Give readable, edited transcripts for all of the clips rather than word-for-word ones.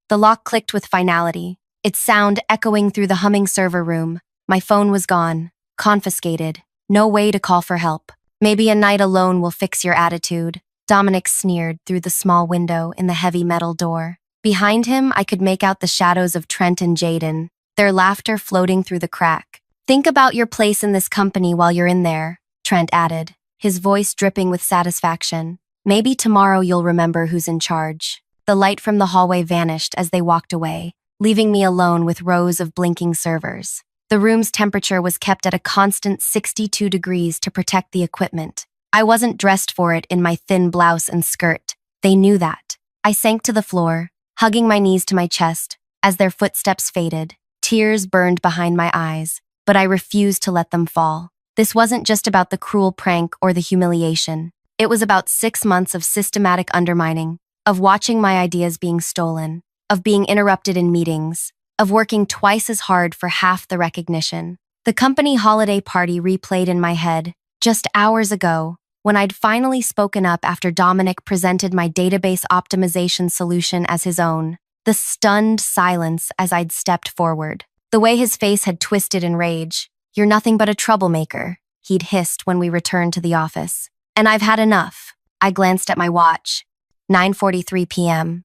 The lock clicked with finality, its sound echoing through the humming server room. My phone was gone, confiscated, no way to call for help. Maybe a night alone will fix your attitude, Dominic sneered through the small window in the heavy metal door. Behind him, I could make out the shadows of Trent and Jaden, their laughter floating through the crack. Think about your place in this company while you're in there, Trent added, his voice dripping with satisfaction. Maybe tomorrow you'll remember who's in charge. The light from the hallway vanished as they walked away, leaving me alone with rows of blinking servers. The room's temperature was kept at a constant 62 degrees to protect the equipment. I wasn't dressed for it in my thin blouse and skirt. They knew that. I sank to the floor, hugging my knees to my chest, as their footsteps faded. Tears burned behind my eyes, but I refused to let them fall. This wasn't just about the cruel prank or the humiliation. It was about 6 months of systematic undermining, of watching my ideas being stolen, of being interrupted in meetings, of working twice as hard for half the recognition. The company holiday party replayed in my head, just hours ago, when I'd finally spoken up after Dominic presented my database optimization solution as his own. The stunned silence as I'd stepped forward. The way his face had twisted in rage. "You're nothing but a troublemaker," he'd hissed when we returned to the office. "And I've had enough." I glanced at my watch. 9:43 p.m.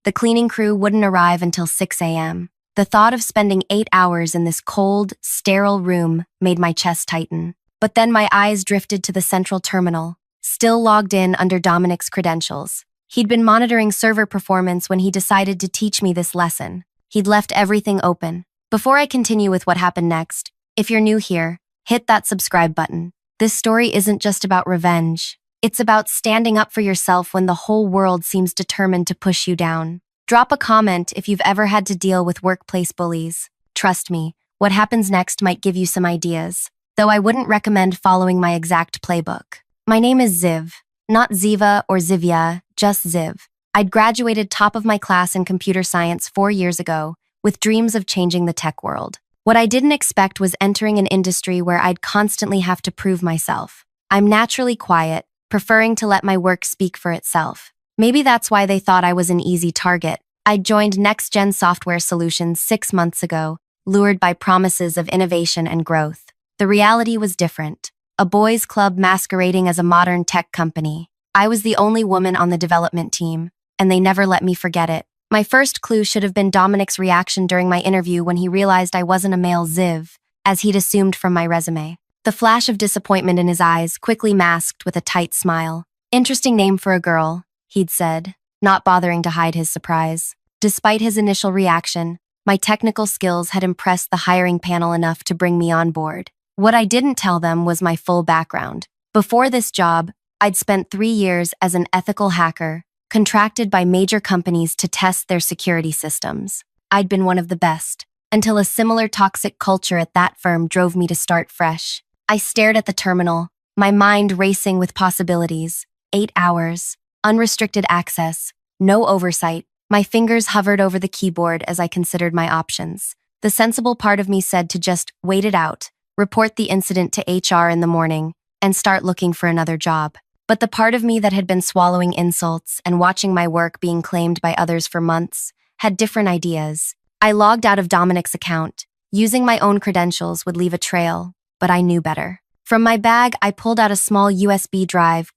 The cleaning crew wouldn't arrive until 6 a.m. The thought of spending 8 hours in this cold, sterile room made my chest tighten. But then my eyes drifted to the central terminal, still logged in under Dominic's credentials. He'd been monitoring server performance when he decided to teach me this lesson. He'd left everything open. Before I continue with what happened next, if you're new here, hit that subscribe button. This story isn't just about revenge. It's about standing up for yourself when the whole world seems determined to push you down. Drop a comment if you've ever had to deal with workplace bullies. Trust me, what happens next might give you some ideas, though I wouldn't recommend following my exact playbook. My name is Ziv. Not Ziva or Zivia, just Ziv. I'd graduated top of my class in computer science 4 years ago, with dreams of changing the tech world. What I didn't expect was entering an industry where I'd constantly have to prove myself. I'm naturally quiet, preferring to let my work speak for itself. Maybe that's why they thought I was an easy target. I'd joined Next Gen Software Solutions 6 months ago, lured by promises of innovation and growth. The reality was different. A boys' club masquerading as a modern tech company. I was the only woman on the development team, and they never let me forget it. My first clue should have been Dominic's reaction during my interview when he realized I wasn't a male Ziv, as he'd assumed from my resume. The flash of disappointment in his eyes quickly masked with a tight smile. "Interesting name for a girl," he'd said, not bothering to hide his surprise. Despite his initial reaction, my technical skills had impressed the hiring panel enough to bring me on board. What I didn't tell them was my full background. Before this job, I'd spent 3 years as an ethical hacker, contracted by major companies to test their security systems. I'd been one of the best, until a similar toxic culture at that firm drove me to start fresh. I stared at the terminal, my mind racing with possibilities. 8 hours, unrestricted access, no oversight. My fingers hovered over the keyboard as I considered my options. The sensible part of me said to just wait it out, report the incident to HR in the morning, and start looking for another job. But the part of me that had been swallowing insults and watching my work being claimed by others for months had different ideas. I logged out of Dominic's account. Using my own credentials would leave a trail, but I knew better. From my bag, I pulled out a small USB drive,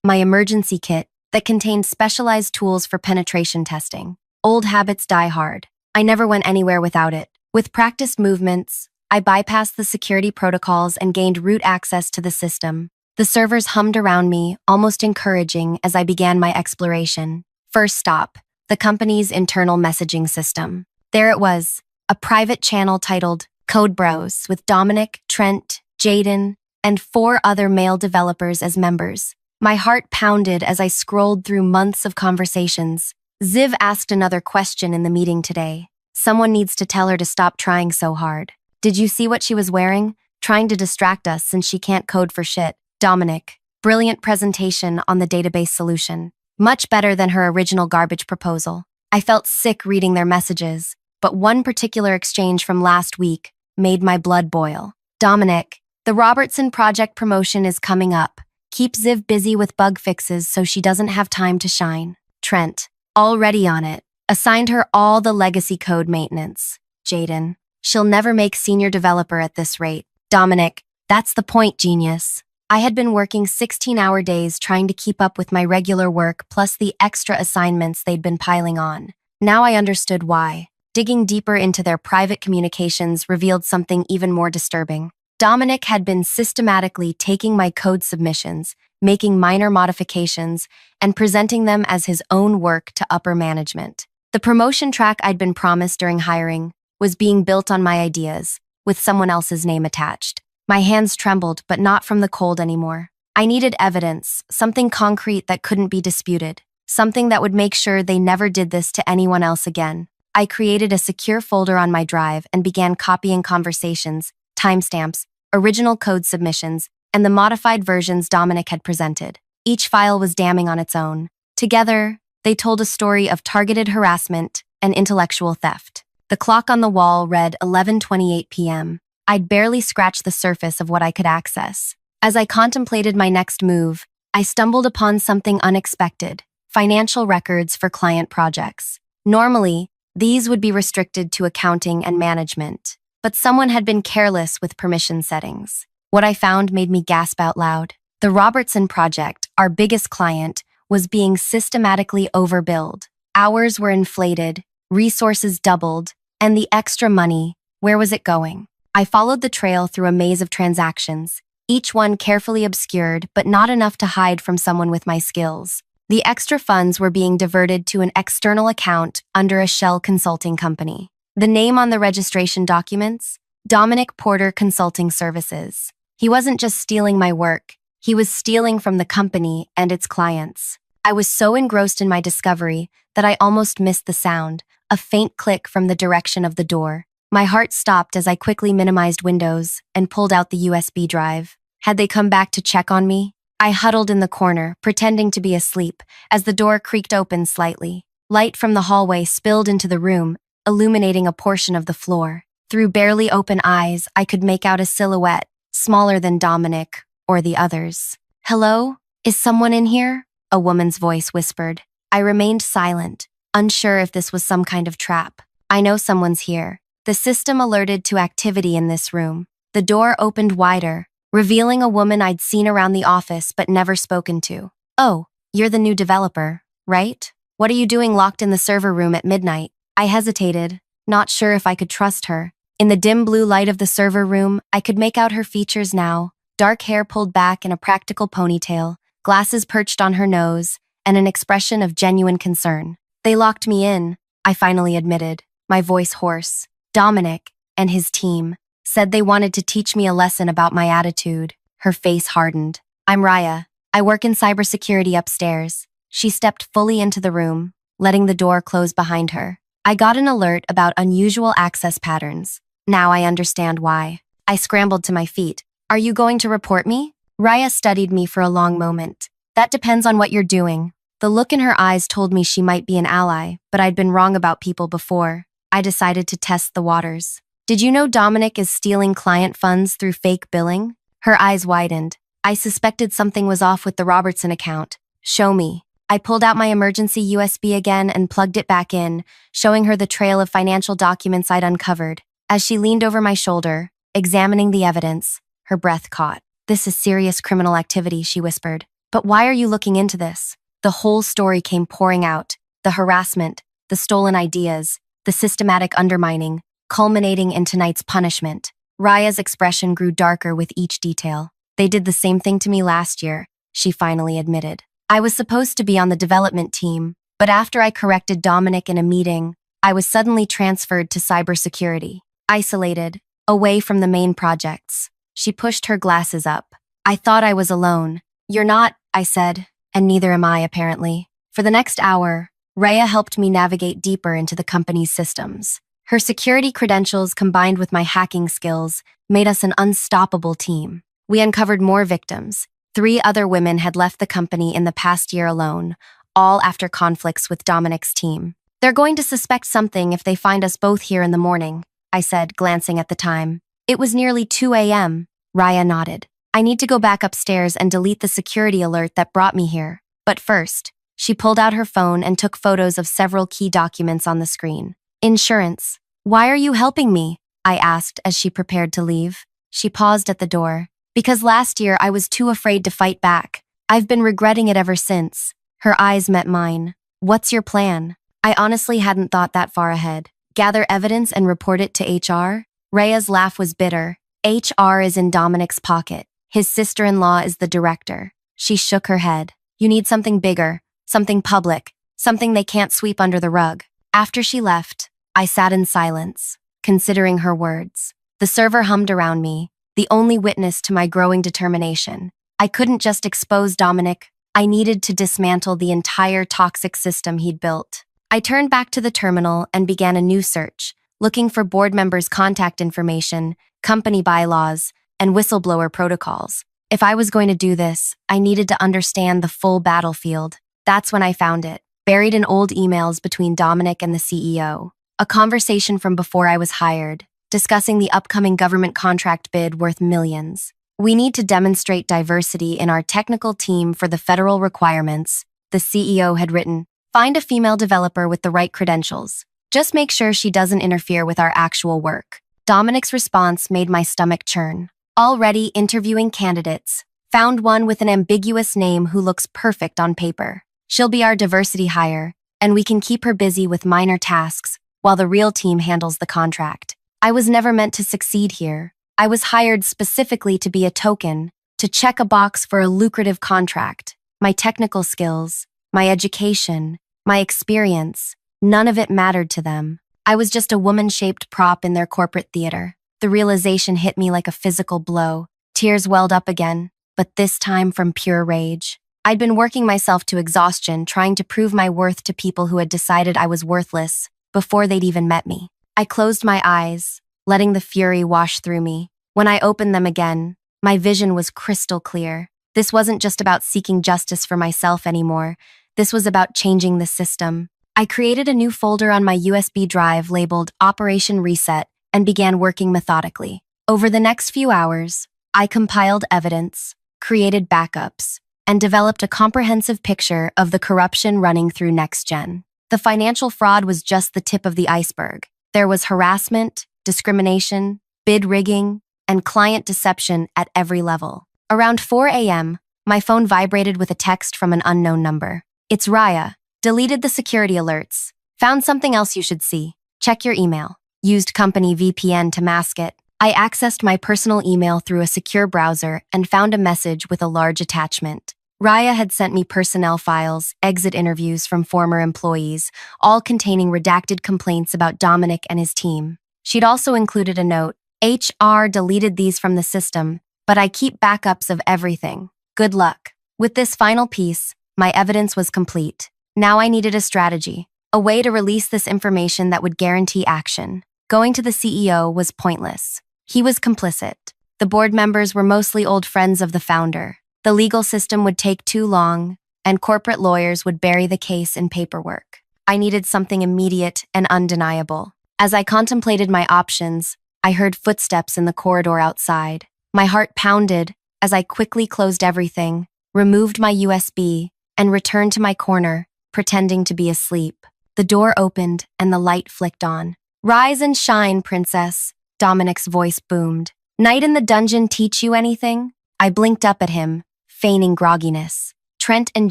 my emergency kit, that contained specialized tools for penetration testing. Old habits die hard. I never went anywhere without it. With practiced movements, I bypassed the security protocols and gained root access to the system. The servers hummed around me, almost encouraging as I began my exploration. First stop, the company's internal messaging system. There it was, a private channel titled Code Bros with Dominic, Trent, Jaden, and 4 other male developers as members. My heart pounded as I scrolled through months of conversations. Ziv asked another question in the meeting today. Someone needs to tell her to stop trying so hard. Did you see what she was wearing? Trying to distract us since she can't code for shit. Dominic, brilliant presentation on the database solution. Much better than her original garbage proposal. I felt sick reading their messages, but one particular exchange from last week made my blood boil. Dominic, the Robertson project promotion is coming up. Keep Ziv busy with bug fixes so she doesn't have time to shine. Trent, already on it. Assigned her all the legacy code maintenance. Jaden, she'll never make senior developer at this rate. Dominic, that's the point, genius. I had been working 16-hour days trying to keep up with my regular work plus the extra assignments they'd been piling on. Now I understood why. Digging deeper into their private communications revealed something even more disturbing. Dominic had been systematically taking my code submissions, making minor modifications, and presenting them as his own work to upper management. The promotion track I'd been promised during hiring was being built on my ideas, with someone else's name attached. My hands trembled, but not from the cold anymore. I needed evidence, something concrete that couldn't be disputed, something that would make sure they never did this to anyone else again. I created a secure folder on my drive and began copying conversations, timestamps, original code submissions, and the modified versions Dominic had presented. Each file was damning on its own. Together, they told a story of targeted harassment and intellectual theft. The clock on the wall read 11:28 p.m. I'd barely scratched the surface of what I could access. As I contemplated my next move, I stumbled upon something unexpected: financial records for client projects. Normally, these would be restricted to accounting and management, but someone had been careless with permission settings. What I found made me gasp out loud. The Robertson project, our biggest client, was being systematically overbilled. Hours were inflated, resources doubled, and the extra money, where was it going? I followed the trail through a maze of transactions, each one carefully obscured but not enough to hide from someone with my skills. The extra funds were being diverted to an external account under a shell consulting company. The name on the registration documents? Dominic Porter Consulting Services. He wasn't just stealing my work, he was stealing from the company and its clients. I was so engrossed in my discovery that I almost missed the sound, a faint click from the direction of the door. My heart stopped as I quickly minimized Windows and pulled out the USB drive. Had they come back to check on me? I huddled in the corner, pretending to be asleep, as the door creaked open slightly. Light from the hallway spilled into the room, illuminating a portion of the floor. Through barely open eyes, I could make out a silhouette, smaller than Dominic or the others. "Hello? Is someone in here?" a woman's voice whispered. I remained silent, unsure if this was some kind of trap. "I know someone's here." The system alerted to activity in this room. The door opened wider, revealing a woman I'd seen around the office but never spoken to. "Oh, you're the new developer, right? What are you doing locked in the server room at midnight?" I hesitated, not sure if I could trust her. In the dim blue light of the server room, I could make out her features now: dark hair pulled back in a practical ponytail, glasses perched on her nose, and an expression of genuine concern. "They locked me in," I finally admitted, my voice hoarse. "Dominic and his team said they wanted to teach me a lesson about my attitude." Her face hardened. "I'm Raya. I work in cybersecurity upstairs." She stepped fully into the room, letting the door close behind her. I got an alert about unusual access patterns. Now I understand why. I scrambled to my feet. "Are you going to report me?" Raya studied me for a long moment. "That depends on what you're doing." The look in her eyes told me she might be an ally, but I'd been wrong about people before. I decided to test the waters. "Did you know Dominic is stealing client funds through fake billing?" Her eyes widened. I suspected something was off with the Robertson account. "Show me." I pulled out my emergency USB again and plugged it back in, showing her the trail of financial documents I'd uncovered. As she leaned over my shoulder, examining the evidence, her breath caught. "This is serious criminal activity," she whispered. "But why are you looking into this?" The whole story came pouring out: the harassment, the stolen ideas, the systematic undermining, culminating in tonight's punishment. Raya's expression grew darker with each detail. "They did the same thing to me last year," she finally admitted. "I was supposed to be on the development team, but after I corrected Dominic in a meeting, I was suddenly transferred to cybersecurity, isolated, away from the main projects." She pushed her glasses up. "I thought I was alone." "You're not," I said, "and neither am I, apparently." For the next hour, Raya helped me navigate deeper into the company's systems. Her security credentials combined with my hacking skills made us an unstoppable team. We uncovered more victims. 3 other women had left the company in the past year alone, all after conflicts with Dominic's team. "They're going to suspect something if they find us both here in the morning," I said, glancing at the time. "It was nearly 2 a.m. Raya nodded. "I need to go back upstairs and delete the security alert that brought me here. But first, She pulled out her phone and took photos of several key documents on the screen. Insurance. Why are you helping me? I asked as she prepared to leave. She paused at the door. Because last year I was too afraid to fight back. I've been regretting it ever since. Her eyes met mine. What's your plan? I honestly hadn't thought that far ahead. Gather evidence and report it to HR? Raya's laugh was bitter. HR is in Dominic's pocket. His sister-in-law is the director. She shook her head. You need something bigger, something public, something they can't sweep under the rug. After she left, I sat in silence, considering her words. The server hummed around me, the only witness to my growing determination. I couldn't just expose Dominic. I needed to dismantle the entire toxic system he'd built. I turned back to the terminal and began a new search, looking for board members' contact information, company bylaws, and whistleblower protocols. If I was going to do this, I needed to understand the full battlefield. That's when I found it, buried in old emails between Dominic and the CEO. A conversation from before I was hired, discussing the upcoming government contract bid worth millions. We need to demonstrate diversity in our technical team for the federal requirements, the CEO had written. Find a female developer with the right credentials. Just make sure she doesn't interfere with our actual work. Dominic's response made my stomach churn. Already interviewing candidates. Found one with an ambiguous name who looks perfect on paper. She'll be our diversity hire, and we can keep her busy with minor tasks while the real team handles the contract. I was never meant to succeed here. I was hired specifically to be a token, to check a box for a lucrative contract. My technical skills, my education, my experience, none of it mattered to them. I was just a woman-shaped prop in their corporate theater. The realization hit me like a physical blow. Tears welled up again, but this time from pure rage. I'd been working myself to exhaustion, trying to prove my worth to people who had decided I was worthless before they'd even met me. I closed my eyes, letting the fury wash through me. When I opened them again, my vision was crystal clear. This wasn't just about seeking justice for myself anymore. This was about changing the system. I created a new folder on my USB drive labeled Operation Reset and began working methodically. Over the next few hours, I compiled evidence, created backups, and developed a comprehensive picture of the corruption running through NextGen. The financial fraud was just the tip of the iceberg. There was harassment, discrimination, bid rigging, and client deception at every level. Around 4 a.m., my phone vibrated with a text from an unknown number. It's Raya. Deleted the security alerts. Found something else you should see. Check your email. Used company VPN to mask it. I accessed my personal email through a secure browser and found a message with a large attachment. Raya had sent me personnel files, exit interviews from former employees, all containing redacted complaints about Dominic and his team. She'd also included a note. HR deleted these from the system, but I keep backups of everything. Good luck. With this final piece, my evidence was complete. Now I needed a strategy, a way to release this information that would guarantee action. Going to the CEO was pointless. He was complicit. The board members were mostly old friends of the founder. The legal system would take too long, and corporate lawyers would bury the case in paperwork. I needed something immediate and undeniable. As I contemplated my options, I heard footsteps in the corridor outside. My heart pounded as I quickly closed everything, removed my USB, and returned to my corner, pretending to be asleep. The door opened and the light flicked on. Rise and shine, princess, Dominic's voice boomed. Night in the dungeon teach you anything? I blinked up at him, feigning grogginess. Trent and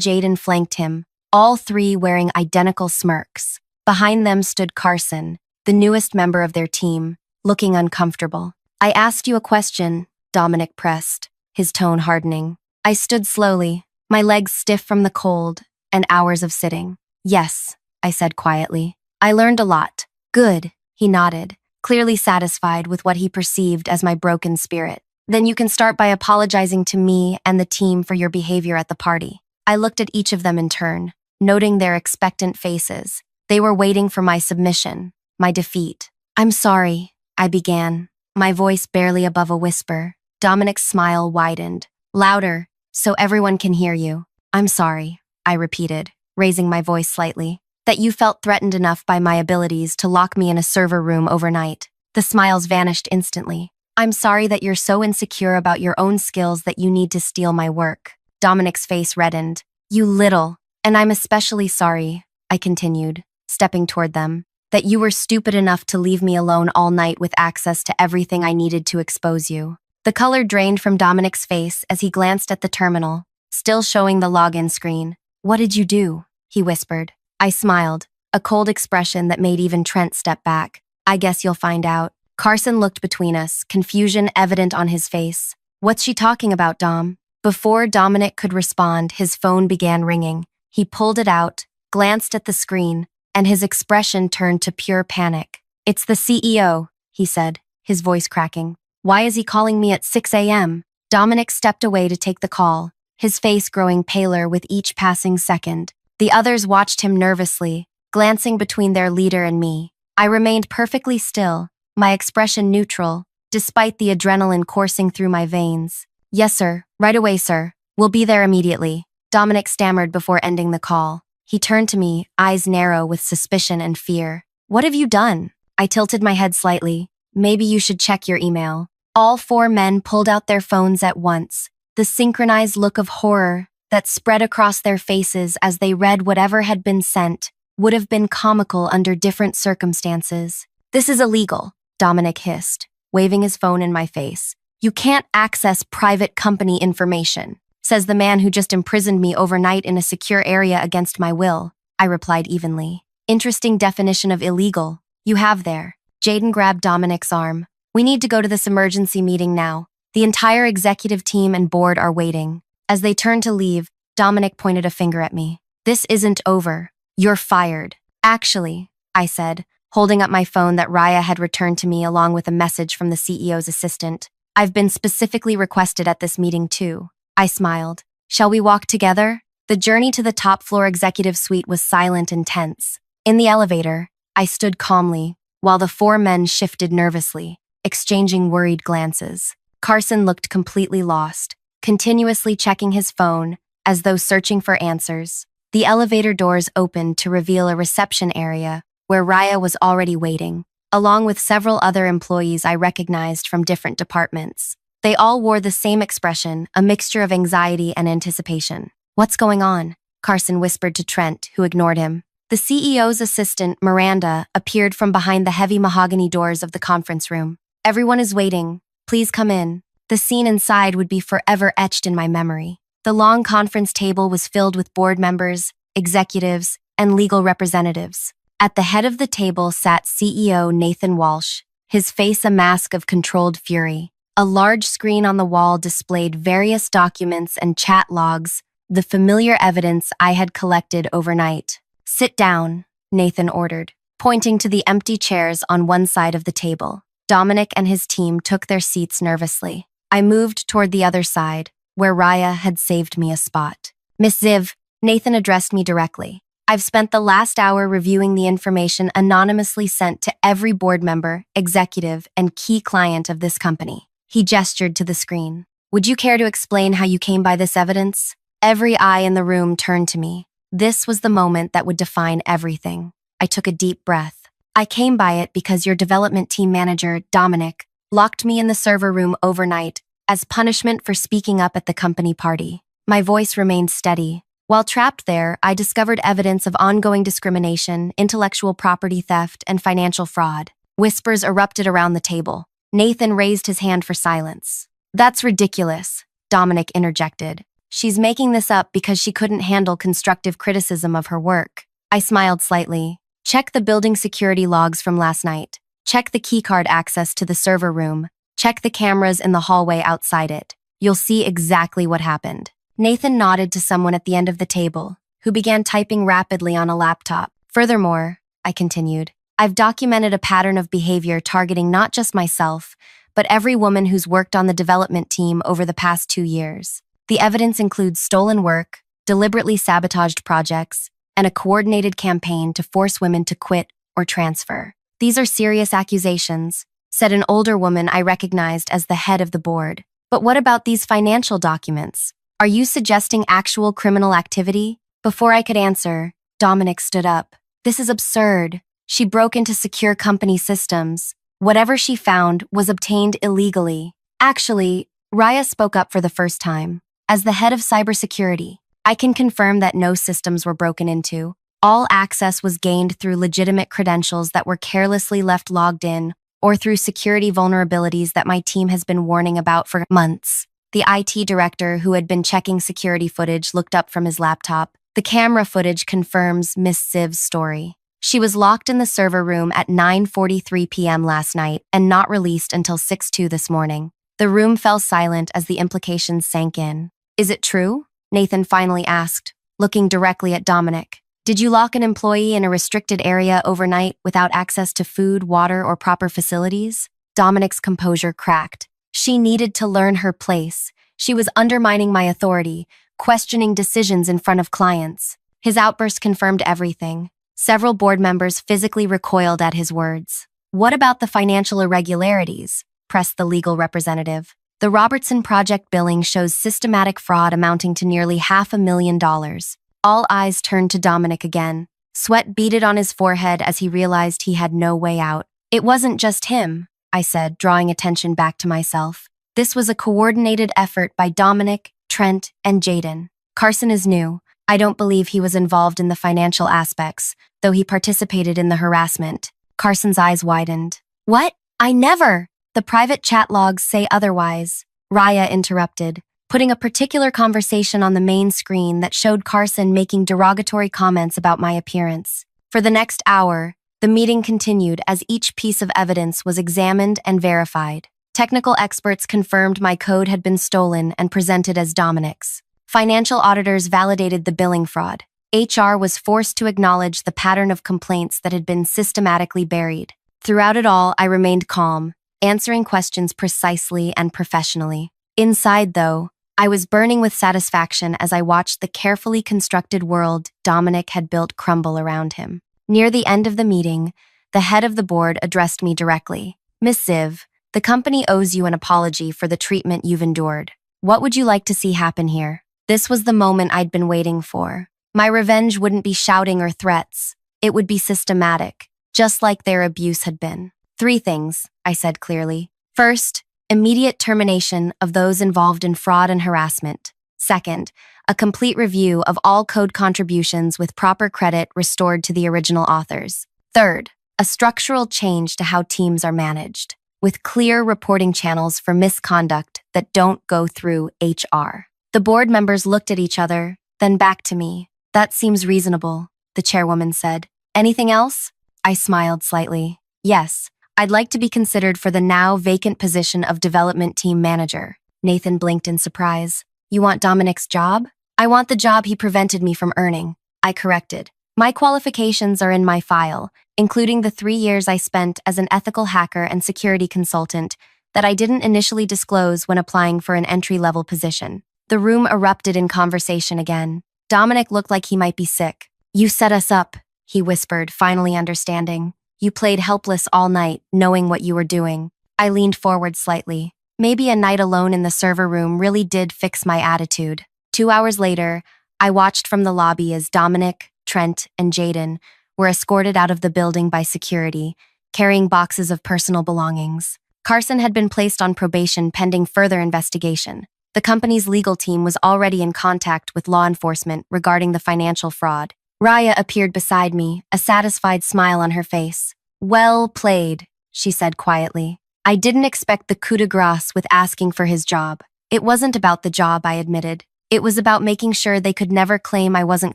Jaden flanked him, all three wearing identical smirks. Behind them stood Carson, the newest member of their team, looking uncomfortable. I asked you a question, Dominic pressed, his tone hardening. I stood slowly, my legs stiff from the cold and hours of sitting. Yes, I said quietly. I learned a lot. Good, he nodded, clearly satisfied with what he perceived as my broken spirit. Then you can start by apologizing to me and the team for your behavior at the party. I looked at each of them in turn, noting their expectant faces. They were waiting for my submission, my defeat. I'm sorry, I began, my voice barely above a whisper. Dominic's smile widened, louder, so everyone can hear you. I'm sorry, I repeated, raising my voice slightly, that you felt threatened enough by my abilities to lock me in a server room overnight. The smiles vanished instantly. I'm sorry that you're so insecure about your own skills that you need to steal my work. Dominic's face reddened. You little. And I'm especially sorry, I continued, stepping toward them, that you were stupid enough to leave me alone all night with access to everything I needed to expose you. The color drained from Dominic's face as he glanced at the terminal, still showing the login screen. What did you do? He whispered. I smiled, a cold expression that made even Trent step back. I guess you'll find out. Carson looked between us, confusion evident on his face. What's she talking about, Dom? Before Dominic could respond, his phone began ringing. He pulled it out, glanced at the screen, and his expression turned to pure panic. It's the CEO, he said, his voice cracking. Why is he calling me at 6 a.m.? Dominic stepped away to take the call, his face growing paler with each passing second. The others watched him nervously, glancing between their leader and me. I remained perfectly still, my expression neutral, despite the adrenaline coursing through my veins. Yes, sir. Right away, sir. We'll be there immediately. Dominic stammered before ending the call. He turned to me, eyes narrow with suspicion and fear. What have you done? I tilted my head slightly. Maybe you should check your email. All four men pulled out their phones at once, the synchronized look of horror that spread across their faces as they read whatever had been sent would have been comical under different circumstances. This is illegal, Dominic hissed, waving his phone in my face. You can't access private company information, says the man who just imprisoned me overnight in a secure area against my will, I replied evenly. Interesting definition of illegal. You have there. Jaden grabbed Dominic's arm. We need to go to this emergency meeting now. The entire executive team and board are waiting. As they turned to leave, Dominic pointed a finger at me. This isn't over. You're fired. Actually, I said, holding up my phone that Raya had returned to me along with a message from the CEO's assistant. I've been specifically requested at this meeting too. I smiled. Shall we walk together? The journey to the top floor executive suite was silent and tense. In the elevator, I stood calmly, while the four men shifted nervously, exchanging worried glances. Carson looked completely lost, continuously checking his phone, as though searching for answers. The elevator doors opened to reveal a reception area where Raya was already waiting, along with several other employees I recognized from different departments. They all wore the same expression, a mixture of anxiety and anticipation. What's going on? Carson whispered to Trent, who ignored him. The CEO's assistant, Miranda, appeared from behind the heavy mahogany doors of the conference room. Everyone is waiting. Please come in. The scene inside would be forever etched in my memory. The long conference table was filled with board members, executives, and legal representatives. At the head of the table sat CEO Nathan Walsh, his face a mask of controlled fury. A large screen on the wall displayed various documents and chat logs, the familiar evidence I had collected overnight. Sit down, Nathan ordered, pointing to the empty chairs on one side of the table. Dominic and his team took their seats nervously. I moved toward the other side, where Raya had saved me a spot. Miss Ziv, Nathan addressed me directly. I've spent the last hour reviewing the information anonymously sent to every board member, executive, and key client of this company. He gestured to the screen. Would you care to explain how you came by this evidence? Every eye in the room turned to me. This was the moment that would define everything. I took a deep breath. I came by it because your development team manager, Dominic, locked me in the server room overnight as punishment for speaking up at the company party. My voice remained steady. While trapped there, I discovered evidence of ongoing discrimination, intellectual property theft, and financial fraud. Whispers erupted around the table. Nathan raised his hand for silence. That's ridiculous, Dominic interjected. She's making this up because she couldn't handle constructive criticism of her work. I smiled slightly. Check the building security logs from last night. Check the keycard access to the server room. Check the cameras in the hallway outside it. You'll see exactly what happened. Nathan nodded to someone at the end of the table, who began typing rapidly on a laptop. Furthermore, I continued, I've documented a pattern of behavior targeting not just myself, but every woman who's worked on the development team over the past 2 years. The evidence includes stolen work, deliberately sabotaged projects, and a coordinated campaign to force women to quit or transfer. These are serious accusations, said an older woman I recognized as the head of the board. But what about these financial documents? Are you suggesting actual criminal activity? Before I could answer, Dominic stood up. This is absurd. She broke into secure company systems. Whatever she found was obtained illegally. Actually, Raya spoke up for the first time. As the head of cybersecurity, I can confirm that no systems were broken into. All access was gained through legitimate credentials that were carelessly left logged in or through security vulnerabilities that my team has been warning about for months. The IT director, who had been checking security footage, looked up from his laptop. The camera footage confirms Miss Siv's story. She was locked in the server room at 9:43 p.m. last night and not released until 6:02 this morning. The room fell silent as the implications sank in. Is it true? Nathan finally asked, looking directly at Dominic. Did you lock an employee in a restricted area overnight without access to food, water, or proper facilities? Dominic's composure cracked. She needed to learn her place. She was undermining my authority, questioning decisions in front of clients. His outburst confirmed everything. Several board members physically recoiled at his words. What about the financial irregularities? Pressed the legal representative. The Robertson Project billing shows systematic fraud amounting to nearly $500,000. All eyes turned to Dominic again. Sweat beaded on his forehead as he realized he had no way out. It wasn't just him, I said, drawing attention back to myself. This was a coordinated effort by Dominic, Trent, and Jaden. Carson is new. I don't believe he was involved in the financial aspects, though he participated in the harassment. Carson's eyes widened. What? I never! The private chat logs say otherwise. Raya interrupted, putting a particular conversation on the main screen that showed Carson making derogatory comments about my appearance. For the next hour, the meeting continued as each piece of evidence was examined and verified. Technical experts confirmed my code had been stolen and presented as Dominic's. Financial auditors validated the billing fraud. HR was forced to acknowledge the pattern of complaints that had been systematically buried. Throughout it all, I remained calm, answering questions precisely and professionally. Inside, though, I was burning with satisfaction as I watched the carefully constructed world Dominic had built crumble around him. Near the end of the meeting, the head of the board addressed me directly. Miss Siv, the company owes you an apology for the treatment you've endured. What would you like to see happen here? This was the moment I'd been waiting for. My revenge wouldn't be shouting or threats. It would be systematic, just like their abuse had been. 3 things, I said clearly. First, immediate termination of those involved in fraud and harassment. Second, a complete review of all code contributions with proper credit restored to the original authors. Third, a structural change to how teams are managed, with clear reporting channels for misconduct that don't go through HR. The board members looked at each other, then back to me. That seems reasonable, the chairwoman said. Anything else? I smiled slightly. Yes, I'd like to be considered for the now vacant position of development team manager. Nathan blinked in surprise. You want Dominic's job? I want the job he prevented me from earning. I corrected. My qualifications are in my file, including the 3 years I spent as an ethical hacker and security consultant that I didn't initially disclose when applying for an entry-level position. The room erupted in conversation again. Dominic looked like he might be sick. You set us up, he whispered, finally understanding. You played helpless all night, knowing what you were doing. I leaned forward slightly. Maybe a night alone in the server room really did fix my attitude. 2 hours later, I watched from the lobby as Dominic, Trent, and Jaden were escorted out of the building by security, carrying boxes of personal belongings. Carson had been placed on probation pending further investigation. The company's legal team was already in contact with law enforcement regarding the financial fraud. Raya appeared beside me, a satisfied smile on her face. Well played, she said quietly. I didn't expect the coup de grace with asking for his job. It wasn't about the job, I admitted. It was about making sure they could never claim I wasn't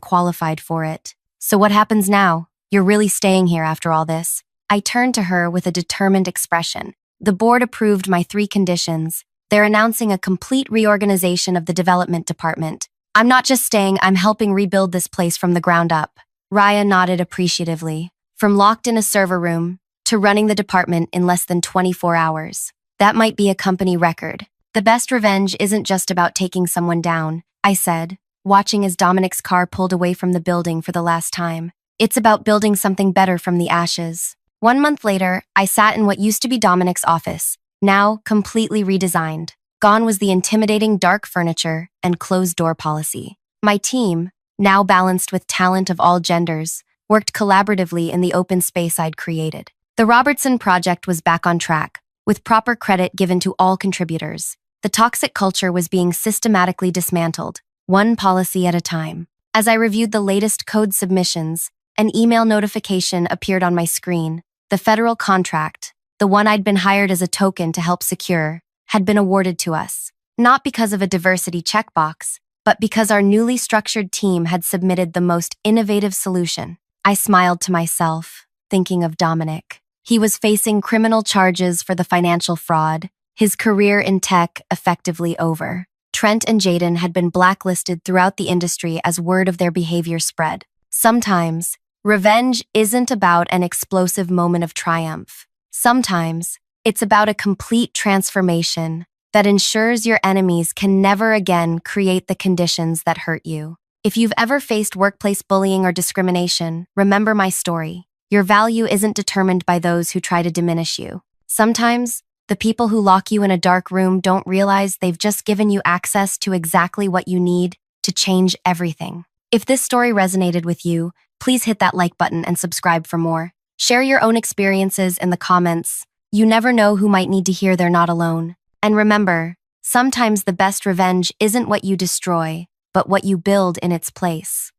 qualified for it. So what happens now? You're really staying here after all this? I turned to her with a determined expression. The board approved my 3 conditions. They're announcing a complete reorganization of the development department. I'm not just staying, I'm helping rebuild this place from the ground up. Raya nodded appreciatively. From locked in a server room to running the department in less than 24 hours. That might be a company record. The best revenge isn't just about taking someone down, I said, watching as Dominic's car pulled away from the building for the last time. It's about building something better from the ashes. 1 month later, I sat in what used to be Dominic's office, now completely redesigned. Gone was the intimidating dark furniture and closed-door policy. My team, now balanced with talent of all genders, worked collaboratively in the open space I'd created. The Robertson Project was back on track, with proper credit given to all contributors. The toxic culture was being systematically dismantled. one policy at a time. As I reviewed the latest code submissions, an email notification appeared on my screen. The federal contract, the one I'd been hired as a token to help secure, had been awarded to us. Not because of a diversity checkbox, but because our newly structured team had submitted the most innovative solution. I smiled to myself, thinking of Dominic. He was facing criminal charges for the financial fraud, his career in tech effectively over. Trent and Jaden had been blacklisted throughout the industry as word of their behavior spread. Sometimes, revenge isn't about an explosive moment of triumph. Sometimes, it's about a complete transformation that ensures your enemies can never again create the conditions that hurt you. If you've ever faced workplace bullying or discrimination, remember my story. Your value isn't determined by those who try to diminish you. Sometimes, the people who lock you in a dark room don't realize they've just given you access to exactly what you need to change everything. If this story resonated with you, please hit that like button and subscribe for more. Share your own experiences in the comments. You never know who might need to hear they're not alone. And remember, sometimes the best revenge isn't what you destroy, but what you build in its place.